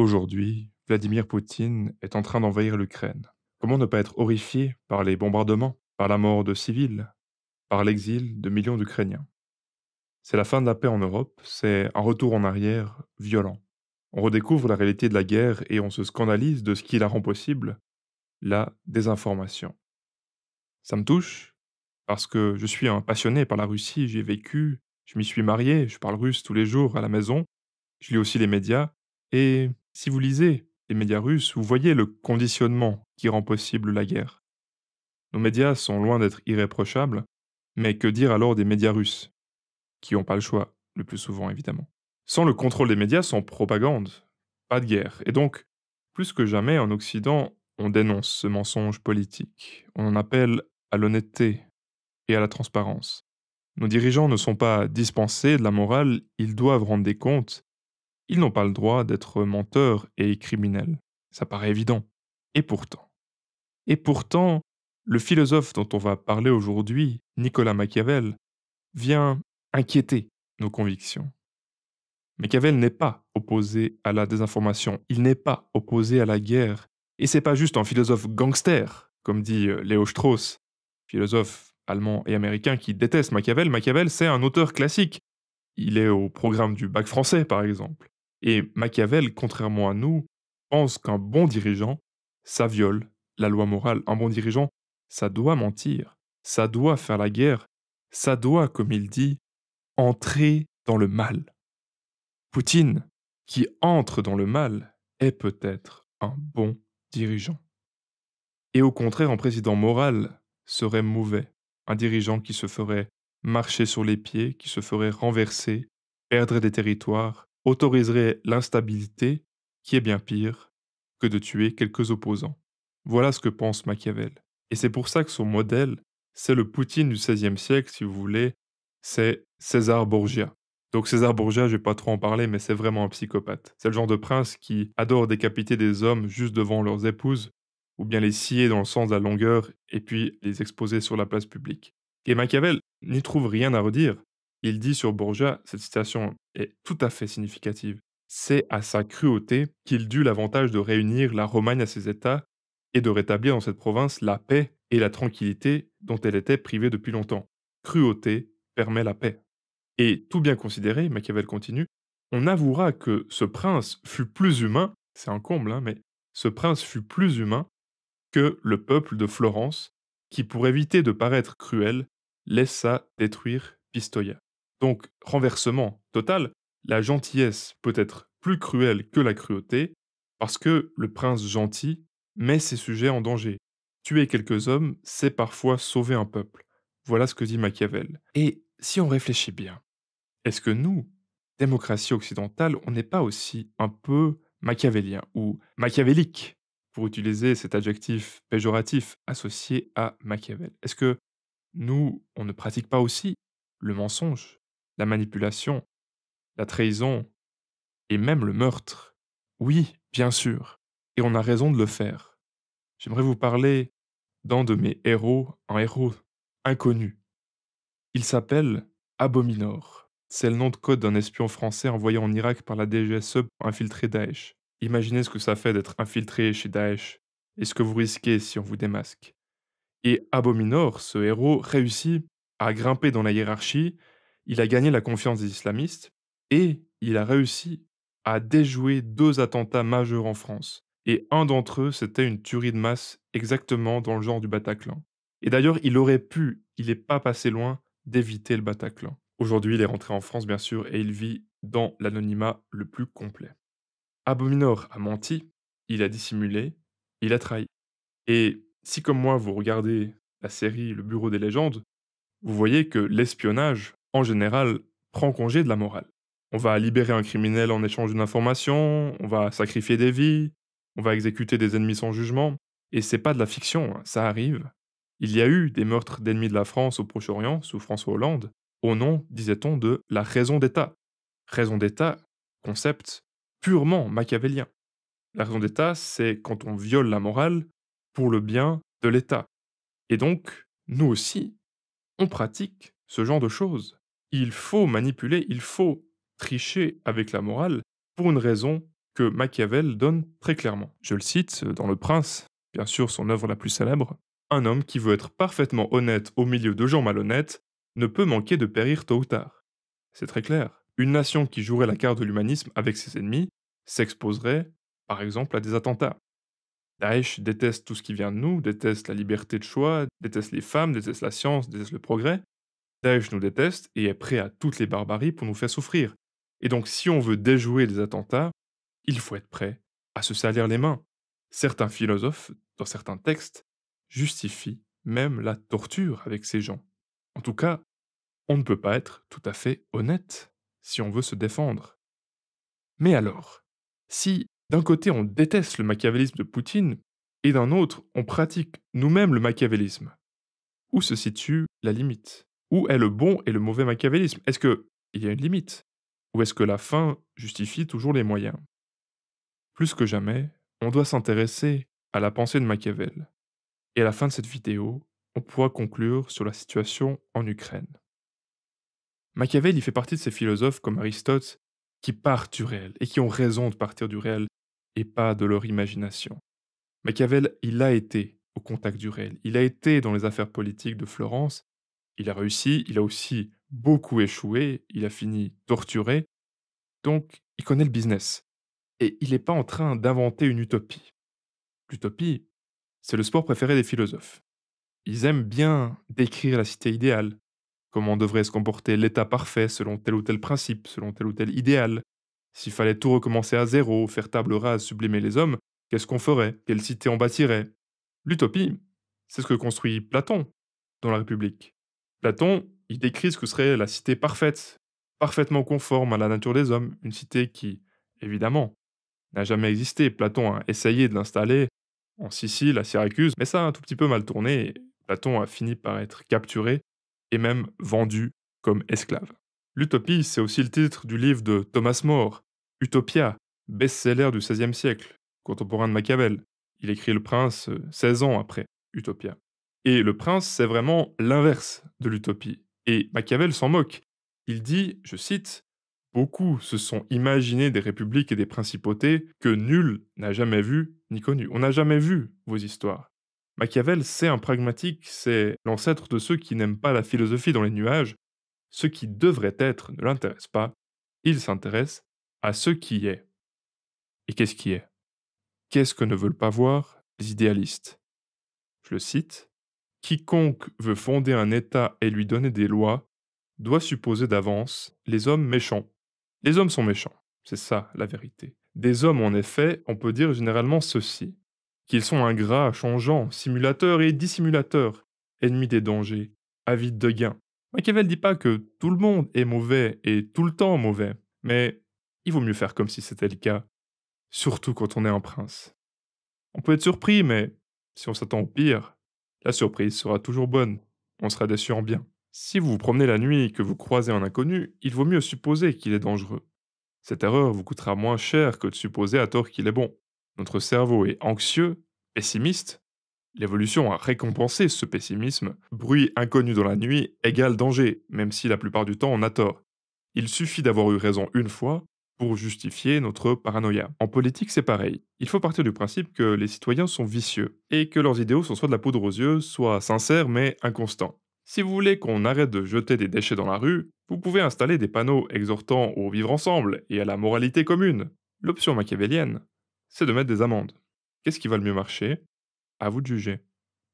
Aujourd'hui, Vladimir Poutine est en train d'envahir l'Ukraine. Comment ne pas être horrifié par les bombardements, par la mort de civils, par l'exil de millions d'Ukrainiens? C'est la fin de la paix en Europe, c'est un retour en arrière violent. On redécouvre la réalité de la guerre et on se scandalise de ce qui la rend possible, la désinformation. Ça me touche parce que je suis un passionné par la Russie, j'y ai vécu, je m'y suis marié, je parle russe tous les jours à la maison, je lis aussi les médias. Et si vous lisez les médias russes, vous voyez le conditionnement qui rend possible la guerre. Nos médias sont loin d'être irréprochables, mais que dire alors des médias russes, qui n'ont pas le choix, le plus souvent évidemment. Sans le contrôle des médias, sans propagande, pas de guerre. Et donc, plus que jamais en Occident, on dénonce ce mensonge politique. On en appelle à l'honnêteté et à la transparence. Nos dirigeants ne sont pas dispensés de la morale, ils doivent rendre des comptes. Ils n'ont pas le droit d'être menteurs et criminels. Ça paraît évident. Et pourtant. Et pourtant, le philosophe dont on va parler aujourd'hui, Nicolas Machiavel, vient inquiéter nos convictions. Machiavel n'est pas opposé à la désinformation, il n'est pas opposé à la guerre. Et c'est pas juste un philosophe gangster, comme dit Léo Strauss, philosophe allemand et américain qui déteste Machiavel. Machiavel, c'est un auteur classique. Il est au programme du bac français, par exemple. Et Machiavel, contrairement à nous, pense qu'un bon dirigeant, ça viole la loi morale. Un bon dirigeant, ça doit mentir, ça doit faire la guerre, ça doit, comme il dit, entrer dans le mal. Poutine, qui entre dans le mal, est peut-être un bon dirigeant. Et au contraire, un président moral serait mauvais. Un dirigeant qui se ferait marcher sur les pieds, qui se ferait renverser, perdrait des territoires, autoriserait l'instabilité, qui est bien pire que de tuer quelques opposants. Voilà ce que pense Machiavel. Et c'est pour ça que son modèle, c'est le Poutine du XVIe siècle, si vous voulez, c'est César Borgia. Donc César Borgia, je vais pas trop en parler, mais c'est vraiment un psychopathe. C'est le genre de prince qui adore décapiter des hommes juste devant leurs épouses, ou bien les scier dans le sens de la longueur et puis les exposer sur la place publique. Et Machiavel n'y trouve rien à redire. Il dit sur Borgia, cette citation est tout à fait significative. C'est à sa cruauté qu'il dut l'avantage de réunir la Romagne à ses États et de rétablir dans cette province la paix et la tranquillité dont elle était privée depuis longtemps. Cruauté permet la paix. Et tout bien considéré, Machiavel continue, on avouera que ce prince fut plus humain, c'est un comble, hein, mais ce prince fut plus humain que le peuple de Florence, qui, pour éviter de paraître cruel, laissa détruire Pistoia. Donc, renversement total, la gentillesse peut être plus cruelle que la cruauté, parce que le prince gentil met ses sujets en danger. Tuer quelques hommes, c'est parfois sauver un peuple. Voilà ce que dit Machiavel. Et si on réfléchit bien, est-ce que nous, démocratie occidentale, on n'est pas aussi un peu machiavélien ou machiavélique, pour utiliser cet adjectif péjoratif associé à Machiavel? Est-ce que nous, on ne pratique pas aussi le mensonge, la manipulation, la trahison et même le meurtre? Oui, bien sûr, et on a raison de le faire. J'aimerais vous parler d'un de mes héros, un héros inconnu. Il s'appelle Abominor. C'est le nom de code d'un espion français envoyé en Irak par la DGSE pour infiltrer Daesh. Imaginez ce que ça fait d'être infiltré chez Daesh et ce que vous risquez si on vous démasque. Et Abominor, ce héros, réussit à grimper dans la hiérarchie, il a gagné la confiance des islamistes et il a réussi à déjouer 2 attentats majeurs en France. Et un d'entre eux, c'était une tuerie de masse exactement dans le genre du Bataclan. Et d'ailleurs, il n'est pas passé loin d'éviter le Bataclan. Aujourd'hui, il est rentré en France, bien sûr, et il vit dans l'anonymat le plus complet. Abominor a menti, il a dissimulé, il a trahi. Et si comme moi vous regardez la série Le Bureau des légendes, vous voyez que l'espionnage, en général, prend congé de la morale. On va libérer un criminel en échange d'une information, on va sacrifier des vies, on va exécuter des ennemis sans jugement. Et c'est pas de la fiction, hein, ça arrive. Il y a eu des meurtres d'ennemis de la France au Proche-Orient sous François Hollande, au nom, disait-on, de la raison d'État. Raison d'État, concept purement machiavélien. La raison d'État, c'est quand on viole la morale pour le bien de l'État. Et donc, nous aussi, on pratique ce genre de choses. Il faut manipuler, il faut tricher avec la morale pour une raison que Machiavel donne très clairement. Je le cite dans Le Prince, bien sûr son œuvre la plus célèbre. Un homme qui veut être parfaitement honnête au milieu de gens malhonnêtes ne peut manquer de périr tôt ou tard. C'est très clair. Une nation qui jouerait la carte de l'humanisme avec ses ennemis s'exposerait, par exemple, à des attentats. Daesh déteste tout ce qui vient de nous, déteste la liberté de choix, déteste les femmes, déteste la science, déteste le progrès. Daesh nous déteste et est prêt à toutes les barbaries pour nous faire souffrir. Et donc si on veut déjouer les attentats, il faut être prêt à se salir les mains. Certains philosophes, dans certains textes, justifient même la torture avec ces gens. En tout cas, on ne peut pas être tout à fait honnête si on veut se défendre. Mais alors, si d'un côté on déteste le machiavélisme de Poutine, et d'un autre on pratique nous-mêmes le machiavélisme, où se situe la limite? Où est le bon et le mauvais machiavélisme? Est-ce qu'il y a une limite? Ou est-ce que la fin justifie toujours les moyens? Plus que jamais, on doit s'intéresser à la pensée de Machiavel. Et à la fin de cette vidéo, on pourra conclure sur la situation en Ukraine. Machiavel, il fait partie de ces philosophes comme Aristote qui partent du réel et qui ont raison de partir du réel et pas de leur imagination. Machiavel, il a été au contact du réel. Il a été dans les affaires politiques de Florence. Il a réussi, il a aussi beaucoup échoué, il a fini torturé. Donc, il connaît le business. Et il n'est pas en train d'inventer une utopie. L'utopie, c'est le sport préféré des philosophes. Ils aiment bien décrire la cité idéale, comment devrait se comporter l'état parfait selon tel ou tel principe, selon tel ou tel idéal. S'il fallait tout recommencer à zéro, faire table rase, sublimer les hommes, qu'est-ce qu'on ferait? Quelle cité on bâtirait? L'utopie, c'est ce que construit Platon dans la République. Platon, il décrit ce que serait la cité parfaite, parfaitement conforme à la nature des hommes, une cité qui, évidemment, n'a jamais existé. Platon a essayé de l'installer en Sicile, à Syracuse, mais ça a un tout petit peu mal tourné et Platon a fini par être capturé et même vendu comme esclave. L'utopie, c'est aussi le titre du livre de Thomas More, Utopia, best-seller du XVIe siècle, contemporain de Machiavel. Il écrit Le Prince 16 ans après Utopia. Et Le Prince, c'est vraiment l'inverse de l'utopie. Et Machiavel s'en moque. Il dit, je cite, beaucoup se sont imaginés des républiques et des principautés que nul n'a jamais vues ni connues. On n'a jamais vu vos histoires. Machiavel, c'est un pragmatique, c'est l'ancêtre de ceux qui n'aiment pas la philosophie dans les nuages. Ce qui devrait être ne l'intéresse pas. Il s'intéresse à ce qui est. Et qu'est-ce qui est? Qu'est-ce que ne veulent pas voir les idéalistes? Je le cite. Quiconque veut fonder un État et lui donner des lois doit supposer d'avance les hommes méchants. Les hommes sont méchants, c'est ça la vérité. Des hommes, en effet, on peut dire généralement ceci, qu'ils sont ingrats, changeants, simulateurs et dissimulateurs, ennemis des dangers, avides de gains. Machiavel dit pas que tout le monde est mauvais et tout le temps mauvais, mais il vaut mieux faire comme si c'était le cas, surtout quand on est un prince. On peut être surpris, mais si on s'attend au pire, la surprise sera toujours bonne. On sera déçu en bien. Si vous vous promenez la nuit et que vous croisez un inconnu, il vaut mieux supposer qu'il est dangereux. Cette erreur vous coûtera moins cher que de supposer à tort qu'il est bon. Notre cerveau est anxieux, pessimiste. L'évolution a récompensé ce pessimisme. Bruit inconnu dans la nuit égale danger, même si la plupart du temps on a tort. Il suffit d'avoir eu raison une fois pour justifier notre paranoïa. En politique, c'est pareil. Il faut partir du principe que les citoyens sont vicieux et que leurs idéaux sont soit de la poudre aux yeux, soit sincères mais inconstants. Si vous voulez qu'on arrête de jeter des déchets dans la rue, vous pouvez installer des panneaux exhortant au vivre ensemble et à la moralité commune. L'option machiavélienne, c'est de mettre des amendes. Qu'est-ce qui va le mieux marcher? À vous de juger.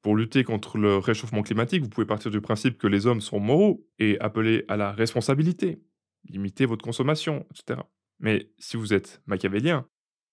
Pour lutter contre le réchauffement climatique, vous pouvez partir du principe que les hommes sont moraux et appeler à la responsabilité, limiter votre consommation, etc. Mais si vous êtes machiavélien,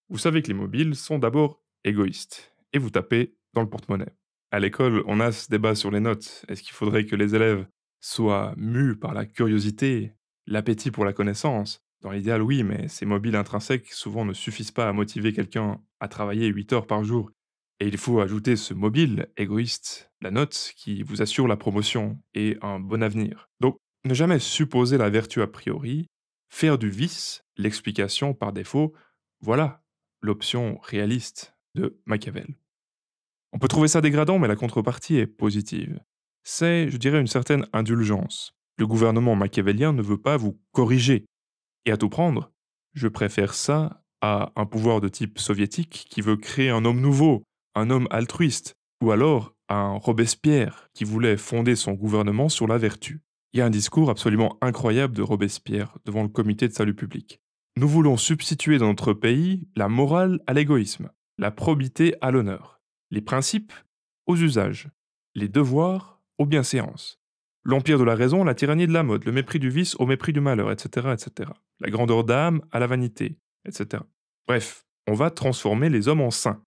vous savez que les mobiles sont d'abord égoïstes et vous tapez dans le porte-monnaie. À l'école, on a ce débat sur les notes. Est-ce qu'il faudrait que les élèves soient mus par la curiosité, l'appétit pour la connaissance? Dans l'idéal, oui, mais ces mobiles intrinsèques souvent ne suffisent pas à motiver quelqu'un à travailler 8 heures par jour. Et il faut ajouter ce mobile égoïste, la note, qui vous assure la promotion et un bon avenir. Donc, ne jamais supposer la vertu a priori, faire du vice l'explication par défaut, voilà l'option réaliste de Machiavel. On peut trouver ça dégradant, mais la contrepartie est positive. C'est, je dirais, une certaine indulgence. Le gouvernement machiavélien ne veut pas vous corriger. Et à tout prendre, je préfère ça à un pouvoir de type soviétique qui veut créer un homme nouveau, un homme altruiste, ou alors à un Robespierre qui voulait fonder son gouvernement sur la vertu. Il y a un discours absolument incroyable de Robespierre devant le comité de salut public. Nous voulons substituer dans notre pays la morale à l'égoïsme, la probité à l'honneur, les principes aux usages, les devoirs aux bienséances, l'empire de la raison à la tyrannie de la mode, le mépris du vice au mépris du malheur, etc., etc., la grandeur d'âme à la vanité, etc. Bref, on va transformer les hommes en saints.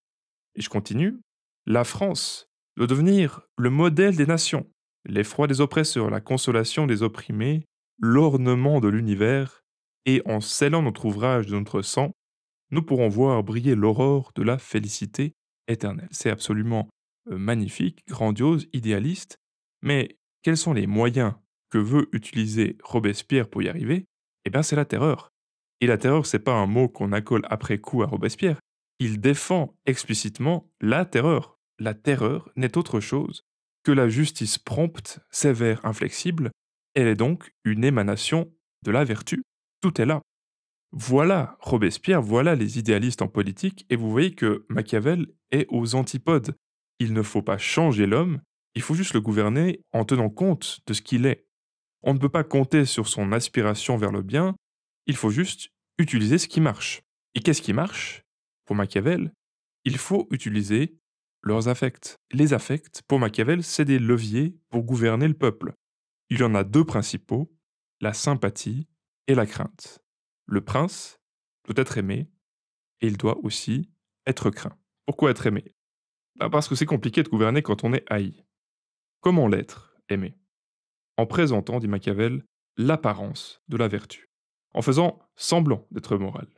Et je continue. La France doit devenir le modèle des nations, l'effroi des oppresseurs, la consolation des opprimés, l'ornement de l'univers, et en scellant notre ouvrage de notre sang, nous pourrons voir briller l'aurore de la félicité éternelle. C'est absolument magnifique, grandiose, idéaliste, mais quels sont les moyens que veut utiliser Robespierre pour y arriver? Eh bien, c'est la terreur. Et la terreur, c'est pas un mot qu'on accole après coup à Robespierre. Il défend explicitement la terreur. La terreur n'est autre chose que la justice prompte, sévère, inflexible. Elle est donc une émanation de la vertu. Tout est là. Voilà Robespierre, voilà les idéalistes en politique, et vous voyez que Machiavel est aux antipodes. Il ne faut pas changer l'homme, il faut juste le gouverner en tenant compte de ce qu'il est. On ne peut pas compter sur son aspiration vers le bien, il faut juste utiliser ce qui marche. Et qu'est-ce qui marche? Pour Machiavel, il faut utiliser leurs affects. Les affects, pour Machiavel, c'est des leviers pour gouverner le peuple. Il y en a deux principaux, la sympathie et la crainte. Le prince doit être aimé et il doit aussi être craint. Pourquoi être aimé? Parce que c'est compliqué de gouverner quand on est haï. Comment l'être aimé? En présentant, dit Machiavel, l'apparence de la vertu. En faisant semblant d'être moral.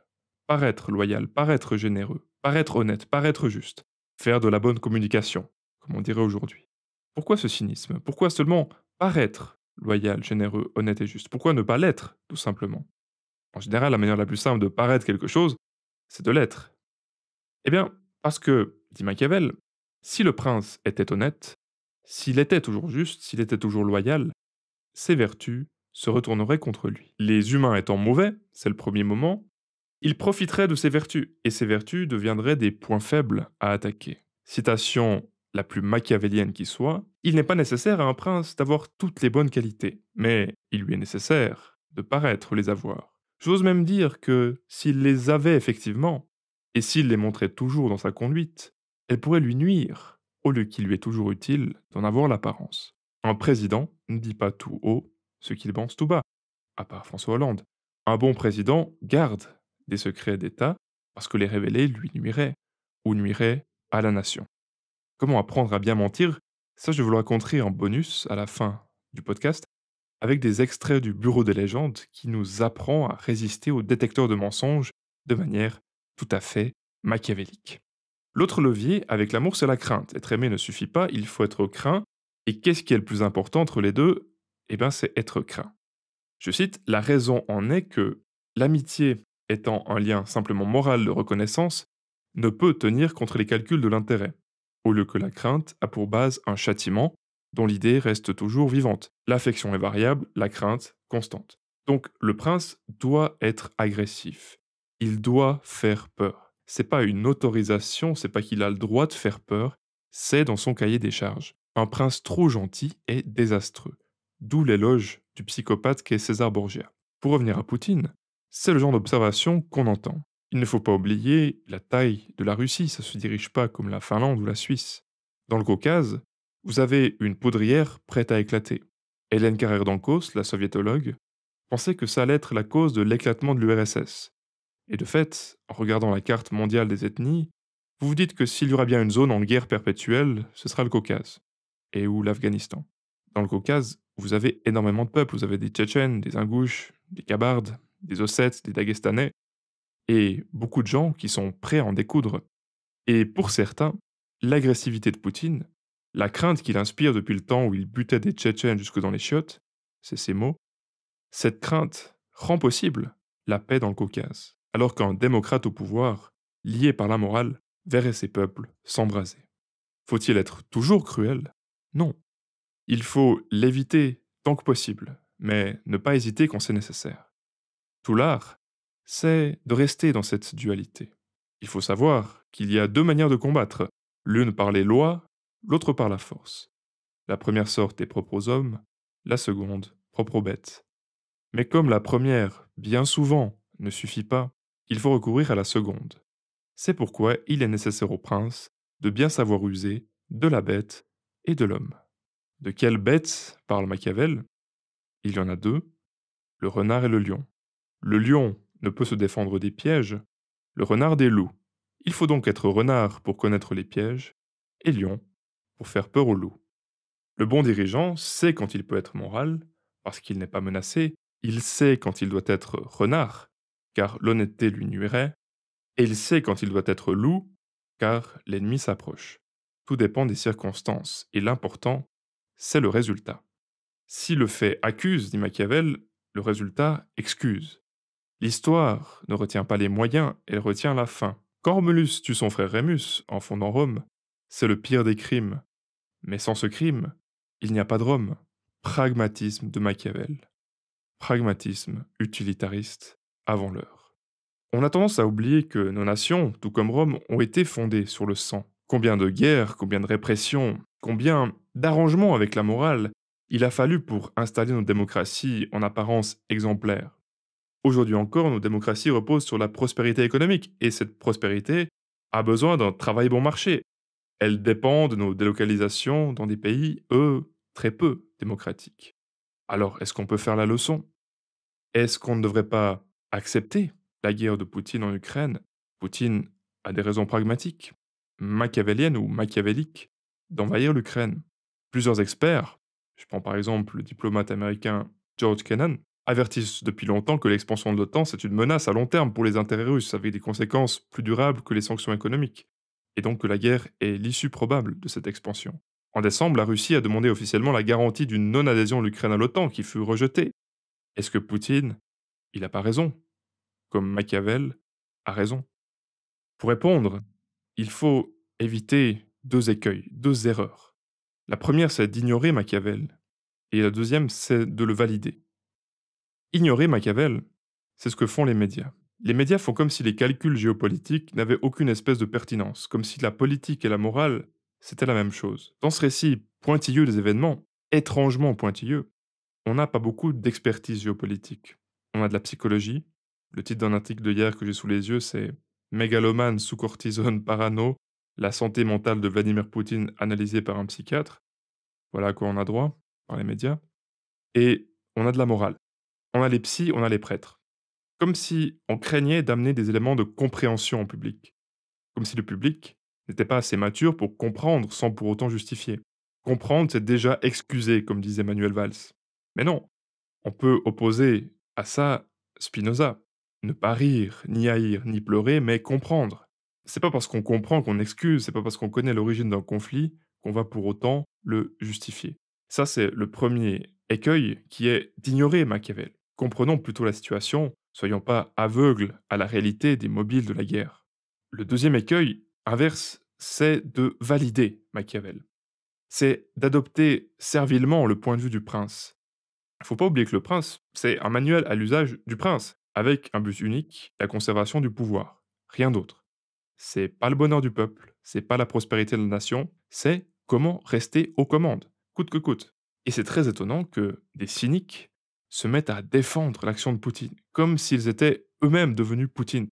Paraître loyal, paraître généreux, paraître honnête, paraître juste. Faire de la bonne communication, comme on dirait aujourd'hui. Pourquoi ce cynisme? Pourquoi seulement paraître loyal, généreux, honnête et juste? Pourquoi ne pas l'être, tout simplement? En général, la manière la plus simple de paraître quelque chose, c'est de l'être. Eh bien, parce que, dit Machiavel, si le prince était honnête, s'il était toujours juste, s'il était toujours loyal, ses vertus se retourneraient contre lui. Les humains étant mauvais, c'est le premier moment, ils profiteraient de ses vertus, et ses vertus deviendraient des points faibles à attaquer. Citation la plus machiavélienne qui soit, il n'est pas nécessaire à un prince d'avoir toutes les bonnes qualités, mais il lui est nécessaire de paraître les avoir. J'ose même dire que s'il les avait effectivement, et s'il les montrait toujours dans sa conduite, elles pourraient lui nuire, au lieu qu'il lui est toujours utile d'en avoir l'apparence. Un président ne dit pas tout haut ce qu'il pense tout bas, à part François Hollande. Un bon président garde des secrets d'État parce que les révéler lui nuirait, ou nuirait à la nation. Comment apprendre à bien mentir? Ça, je vous le raconterai en bonus à la fin du podcast, avec des extraits du Bureau des légendes qui nous apprend à résister aux détecteurs de mensonges de manière tout à fait machiavélique. L'autre levier avec l'amour, c'est la crainte. Être aimé ne suffit pas, il faut être craint. Et qu'est-ce qui est le plus important entre les deux? Eh bien, c'est être craint. Je cite, la raison en est que l'amitié étant un lien simplement moral de reconnaissance, ne peut tenir contre les calculs de l'intérêt, au lieu que la crainte a pour base un châtiment dont l'idée reste toujours vivante. L'affection est variable, la crainte constante. Donc le prince doit être agressif. Il doit faire peur. C'est pas une autorisation, c'est pas qu'il a le droit de faire peur, c'est dans son cahier des charges. Un prince trop gentil est désastreux. D'où l'éloge du psychopathe qu'est César Borgia. Pour revenir à Poutine, c'est le genre d'observation qu'on entend. Il ne faut pas oublier la taille de la Russie, ça ne se dirige pas comme la Finlande ou la Suisse. Dans le Caucase, vous avez une poudrière prête à éclater. Hélène Carrère d'Ancos, la soviétologue, pensait que ça allait être la cause de l'éclatement de l'URSS. Et de fait, en regardant la carte mondiale des ethnies, vous vous dites que s'il y aura bien une zone en guerre perpétuelle, ce sera le Caucase. Et ou l'Afghanistan. Dans le Caucase, vous avez énormément de peuples. Vous avez des Tchétchènes, des Ingouches, des Kabardes, des Ossètes, des Daguestanais, et beaucoup de gens qui sont prêts à en découdre. Et pour certains, l'agressivité de Poutine, la crainte qu'il inspire depuis le temps où il butait des Tchétchènes jusque dans les chiottes, c'est ces mots, cette crainte rend possible la paix dans le Caucase, alors qu'un démocrate au pouvoir, lié par la morale, verrait ses peuples s'embraser. Faut-il être toujours cruel? Non. Il faut l'éviter tant que possible, mais ne pas hésiter quand c'est nécessaire. Tout l'art, c'est de rester dans cette dualité. Il faut savoir qu'il y a deux manières de combattre, l'une par les lois, l'autre par la force. La première sorte est propre aux hommes, la seconde propre aux bêtes. Mais comme la première, bien souvent, ne suffit pas, il faut recourir à la seconde. C'est pourquoi il est nécessaire au prince de bien savoir user de la bête et de l'homme. De quelle bête parle Machiavel? Il y en a deux, le renard et le lion. Le lion ne peut se défendre des pièges, le renard des loups. Il faut donc être renard pour connaître les pièges, et lion pour faire peur aux loups. Le bon dirigeant sait quand il peut être moral, parce qu'il n'est pas menacé, il sait quand il doit être renard, car l'honnêteté lui nuirait, et il sait quand il doit être loup, car l'ennemi s'approche. Tout dépend des circonstances, et l'important, c'est le résultat. Si le fait accuse, dit Machiavel, le résultat excuse. L'histoire ne retient pas les moyens, elle retient la fin. Quand Romulus tue son frère Rémus en fondant Rome, c'est le pire des crimes. Mais sans ce crime, il n'y a pas de Rome. Pragmatisme de Machiavel. Pragmatisme utilitariste avant l'heure. On a tendance à oublier que nos nations, tout comme Rome, ont été fondées sur le sang. Combien de guerres, combien de répressions, combien d'arrangements avec la morale il a fallu pour installer nos démocraties en apparence exemplaires. Aujourd'hui encore, nos démocraties reposent sur la prospérité économique, et cette prospérité a besoin d'un travail bon marché. Elle dépend de nos délocalisations dans des pays, eux, très peu démocratiques. Alors, est-ce qu'on peut faire la leçon? Est-ce qu'on ne devrait pas accepter la guerre de Poutine en Ukraine? Poutine a des raisons pragmatiques, machiavéliennes ou machiavéliques, d'envahir l'Ukraine. Plusieurs experts, je prends par exemple le diplomate américain George Kennan, avertissent depuis longtemps que l'expansion de l'OTAN, c'est une menace à long terme pour les intérêts russes, avec des conséquences plus durables que les sanctions économiques, et donc que la guerre est l'issue probable de cette expansion. En décembre, la Russie a demandé officiellement la garantie d'une non-adhésion de l'Ukraine à l'OTAN, qui fut rejetée. Est-ce que Poutine, il n'a pas raison, comme Machiavel a raison? Pour répondre, il faut éviter deux écueils, deux erreurs. La première, c'est d'ignorer Machiavel, et la deuxième, c'est de le valider. Ignorer Machiavel, c'est ce que font les médias. Les médias font comme si les calculs géopolitiques n'avaient aucune espèce de pertinence, comme si la politique et la morale, c'était la même chose. Dans ce récit pointilleux des événements, étrangement pointilleux, on n'a pas beaucoup d'expertise géopolitique. On a de la psychologie. Le titre d'un article de hier que j'ai sous les yeux, c'est Mégalomane sous cortisone parano, la santé mentale de Vladimir Poutine analysée par un psychiatre. Voilà à quoi on a droit par les médias. Et on a de la morale. On a les psys, on a les prêtres. Comme si on craignait d'amener des éléments de compréhension au public. Comme si le public n'était pas assez mature pour comprendre sans pour autant justifier. Comprendre, c'est déjà excuser, comme disait Manuel Valls. Mais non, on peut opposer à ça Spinoza. Ne pas rire, ni haïr, ni pleurer, mais comprendre. C'est pas parce qu'on comprend qu'on excuse, c'est pas parce qu'on connaît l'origine d'un conflit qu'on va pour autant le justifier. Ça, c'est le premier écueil qui est d'ignorer Machiavel. Comprenons plutôt la situation, soyons pas aveugles à la réalité des mobiles de la guerre. Le deuxième écueil, inverse, c'est de valider Machiavel. C'est d'adopter servilement le point de vue du prince. Faut pas oublier que le prince, c'est un manuel à l'usage du prince, avec un but unique, la conservation du pouvoir. Rien d'autre. C'est pas le bonheur du peuple, c'est pas la prospérité de la nation, c'est comment rester aux commandes, coûte que coûte. Et c'est très étonnant que des cyniques se mettent à défendre l'action de Poutine, comme s'ils étaient eux-mêmes devenus Poutine,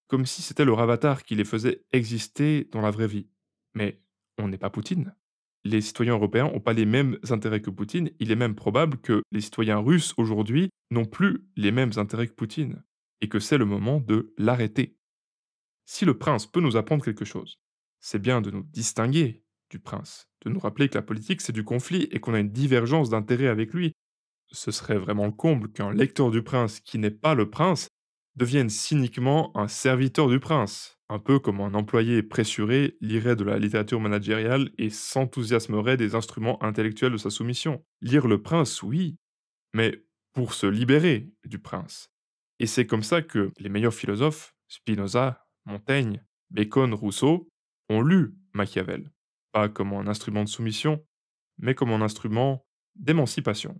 comme si c'était leur avatar qui les faisait exister dans la vraie vie. Mais on n'est pas Poutine. Les citoyens européens n'ont pas les mêmes intérêts que Poutine. Il est même probable que les citoyens russes aujourd'hui n'ont plus les mêmes intérêts que Poutine, et que c'est le moment de l'arrêter. Si le prince peut nous apprendre quelque chose, c'est bien de nous distinguer du prince, de nous rappeler que la politique c'est du conflit et qu'on a une divergence d'intérêts avec lui. Ce serait vraiment le comble qu'un lecteur du prince qui n'est pas le prince devienne cyniquement un serviteur du prince, un peu comme un employé pressuré lirait de la littérature managériale et s'enthousiasmerait des instruments intellectuels de sa soumission. Lire le prince, oui, mais pour se libérer du prince. Et c'est comme ça que les meilleurs philosophes, Spinoza, Montaigne, Bacon, Rousseau, ont lu Machiavel. Pas comme un instrument de soumission, mais comme un instrument d'émancipation.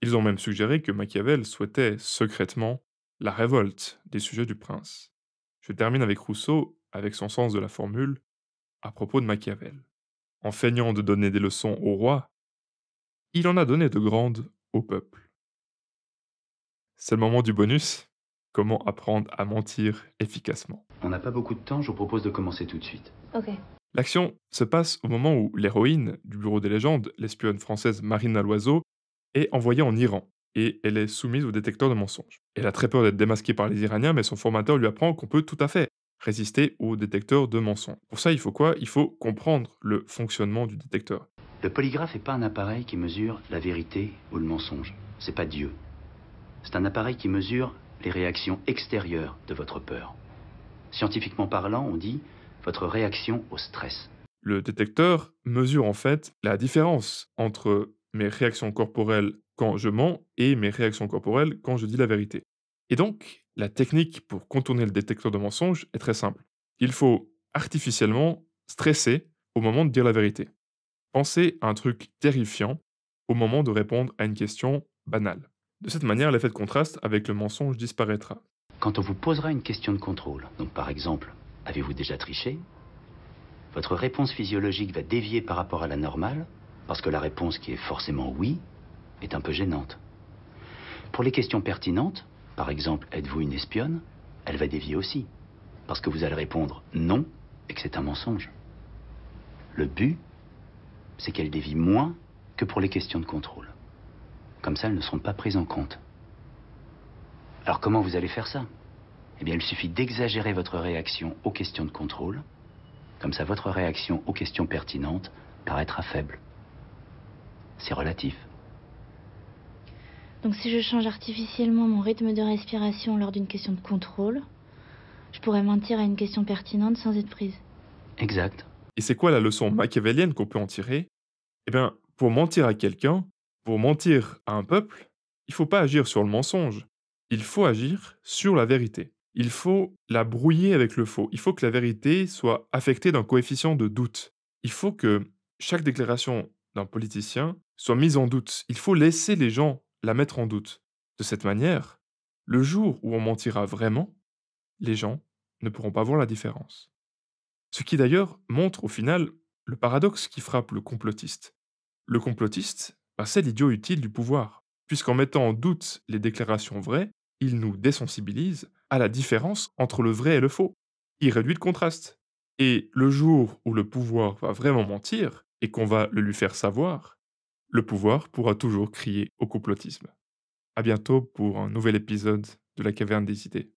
Ils ont même suggéré que Machiavel souhaitait secrètement la révolte des sujets du prince. Je termine avec Rousseau, avec son sens de la formule, à propos de Machiavel. En feignant de donner des leçons au roi, il en a donné de grandes au peuple. C'est le moment du bonus. Comment apprendre à mentir efficacement. On n'a pas beaucoup de temps, je vous propose de commencer tout de suite. Ok. L'action se passe au moment où l'héroïne du Bureau des légendes, l'espionne française Marina Loiseau, est envoyée en Iran et elle est soumise au détecteur de mensonges. Elle a très peur d'être démasquée par les Iraniens, mais son formateur lui apprend qu'on peut tout à fait résister au détecteur de mensonges. Pour ça, il faut quoi? Il faut comprendre le fonctionnement du détecteur. Le polygraphe n'est pas un appareil qui mesure la vérité ou le mensonge. C'est pas Dieu. C'est un appareil qui mesure les réactions extérieures de votre peur. Scientifiquement parlant, on dit votre réaction au stress. Le détecteur mesure en fait la différence entre mes réactions corporelles quand je mens et mes réactions corporelles quand je dis la vérité. Et donc, la technique pour contourner le détecteur de mensonges est très simple. Il faut artificiellement stresser au moment de dire la vérité. Pensez à un truc terrifiant au moment de répondre à une question banale. De cette manière, l'effet de contraste avec le mensonge disparaîtra. Quand on vous posera une question de contrôle, donc par exemple, avez-vous déjà triché? Votre réponse physiologique va dévier par rapport à la normale, parce que la réponse qui est forcément oui est un peu gênante. Pour les questions pertinentes, par exemple, êtes-vous une espionne? Elle va dévier aussi, parce que vous allez répondre non et que c'est un mensonge. Le but, c'est qu'elle dévie moins que pour les questions de contrôle. Comme ça, elles ne seront pas prises en compte. Alors comment vous allez faire ça? Eh bien, il suffit d'exagérer votre réaction aux questions de contrôle. Comme ça, votre réaction aux questions pertinentes paraîtra faible. C'est relatif. Donc si je change artificiellement mon rythme de respiration lors d'une question de contrôle, je pourrais mentir à une question pertinente sans être prise. Exact. Et c'est quoi la leçon machiavélienne qu'on peut en tirer? Eh bien, pour mentir à quelqu'un, pour mentir à un peuple, il ne faut pas agir sur le mensonge. Il faut agir sur la vérité. Il faut la brouiller avec le faux. Il faut que la vérité soit affectée d'un coefficient de doute. Il faut que chaque déclaration d'un politicien soit mise en doute. Il faut laisser les gens la mettre en doute. De cette manière, le jour où on mentira vraiment, les gens ne pourront pas voir la différence. Ce qui d'ailleurs montre au final le paradoxe qui frappe le complotiste. Le complotiste, c'est l'idiot utile du pouvoir, puisqu'en mettant en doute les déclarations vraies, il nous désensibilise à la différence entre le vrai et le faux. Il réduit le contraste. Et le jour où le pouvoir va vraiment mentir, et qu'on va le lui faire savoir, le pouvoir pourra toujours crier au complotisme. À bientôt pour un nouvel épisode de la Caverne des idées.